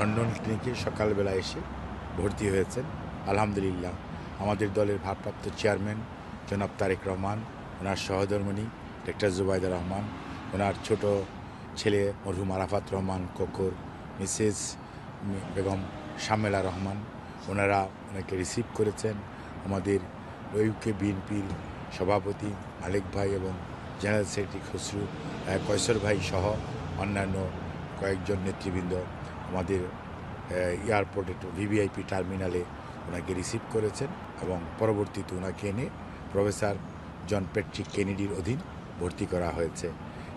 London ক্লিনিকে সকালবেলা এসে ভর্তি হয়েছেন। আলহামদুলিল্লাহ আমাদের দলের ভারপ্রাপ্ত চেয়ারম্যান জনাব তারেক রহমান, ওনার সহধর্মিণী ডক্টর জুবাইদা রহমান, ওনার ছোট ছেলে মরহুম আরাফাত রহমান কোকর, মিসেস বেগম শামেলা রহমান, ওনারা ওনাকে রিসিভ করেছেন। আমাদের ইউকে বিএনপির সভাপতি মালিক ভাই এবং জেনারেল সেক্রেটারি খসরু কয়সর ভাই সহ অন্যান্য কয়েকজন নেতৃবৃন্দ আমাদের এয়ারপোর্টে ভিভিআইপি টার্মিনালে ওনাকে রিসিভ করেছেন এবং পরবর্তীতে ওনাকে এনে প্রফেসর জন প্যাট্রিক কেনেডির অধীন ভর্তি করা হয়েছে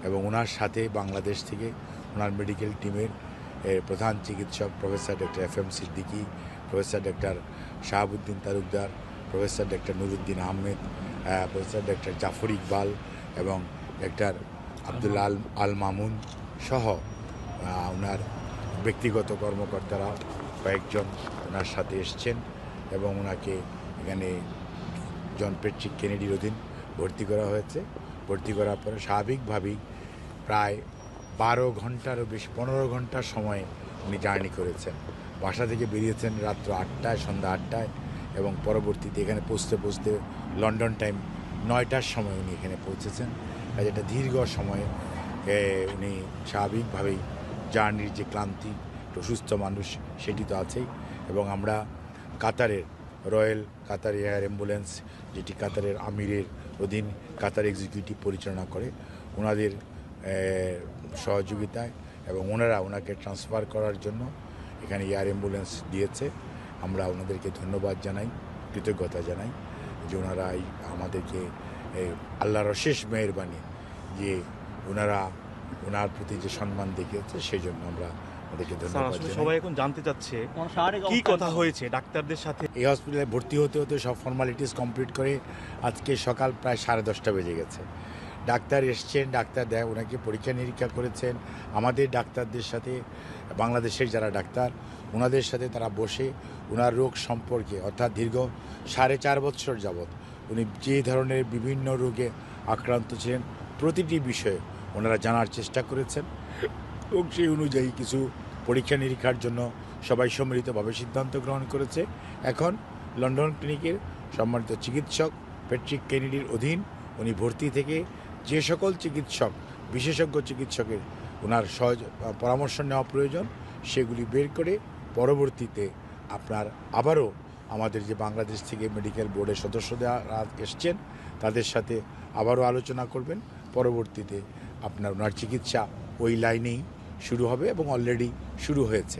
এবং ওনার সাথে বাংলাদেশ থেকে ওনার মেডিকেল টিমের প্রধান চিকিৎসক professor doctor FM Siddiqui, professor doctor Shahabuddin Talukdar, professor doctor Nuruddin Ahmed, professor doctor Jafar Iqbal এবং ডক্টর আব্দুল্লাহ আল মামুন সহ ওনার ব্যক্তিগত কর্মকর্তারা কয়েকজন ওনার সাথে এসছেন এবং ওনাকে এখানে জন প্যাট্রিক কেনেডির অধীন ভর্তি করা হয়েছে। ভর্তি করার পরে স্বাভাবিকভাবেই প্রায় 12 ঘন্টারও বেশি 15 ঘন্টার সময় উনি জার্নি করেছেন। বাসা থেকে বেরিয়েছেন রাত্র 8টায়, সন্ধ্যা 8টায় এবং পরবর্তীতে এখানে পৌঁছতে লন্ডন টাইম 9টার সময় উনি এখানে পৌঁছেছেন। কাজে একটা দীর্ঘ সময়ে উনি স্বাভাবিকভাবেই জার্নির যে ক্লান্তি, অসুস্থ মানুষ সেটি তো আছেই এবং আমরা কাতারের রয়্যাল কাতার এয়ার অ্যাম্বুলেন্স, যেটি কাতারের আমিরের অধীন কাতার এক্সিকিউটিভ পরিচালনা করে, ওনাদের সহযোগিতায় এবং ওনাকে ট্রান্সফার করার জন্য এখানে এয়ার অ্যাম্বুলেন্স দিয়েছে। আমরা ওনাদেরকে ধন্যবাদ জানাই, কৃতজ্ঞতা জানাই যে ওনারা আমাদেরকে আল্লাহর অশেষ মেহেরবানি যে ওনার প্রতি যে সম্মান দেখিয়েছে সেই জন্য আমরা ওদেরকে ধন্যবাদ জানাই। সবাই এখন জানতে চাচ্ছে কি কথা হয়েছে ডাক্তারদের সাথে। এই হসপিটালে ভর্তি হতে সব ফর্মালিটিস কমপ্লিট করে আজকে সকাল প্রায় 10:30 বেজে গেছে। ডাক্তার এসছেন, ডাক্তার ওনাকে পরীক্ষা নিরীক্ষা করেছেন। আমাদের ডাক্তারদের সাথে বাংলাদেশের যারা ডাক্তার ওনাদের সাথে তারা বসে ওনার রোগ সম্পর্কে, অর্থাৎ দীর্ঘ 4.5 বছর যাবৎ উনি যে ধরনের বিভিন্ন রোগে আক্রান্ত ছিলেন প্রতিটি বিষয়ে ওনারা জানার চেষ্টা করেছেন এবং সেই অনুযায়ী কিছু পরীক্ষা নিরীক্ষার জন্য সবাই সম্মিলিতভাবে সিদ্ধান্ত গ্রহণ করেছে। এখন লন্ডন ক্লিনিকের সম্মানিত চিকিৎসক প্যাট্রিক কেনেডির অধীন উনি ভর্তি থেকে যে সকল চিকিৎসক, বিশেষজ্ঞ চিকিৎসকের ওনার পরামর্শ নেওয়া প্রয়োজন সেগুলি বের করে পরবর্তীতে আপনার আবারও আমাদের যে বাংলাদেশ থেকে মেডিকেল বোর্ডের সদস্যরা এসছেন তাদের সাথে আবারও আলোচনা করবেন। পরবর্তীতে ওনার চিকিৎসা ওই লাইনেই শুরু হবে এবং অলরেডি শুরু হয়েছে।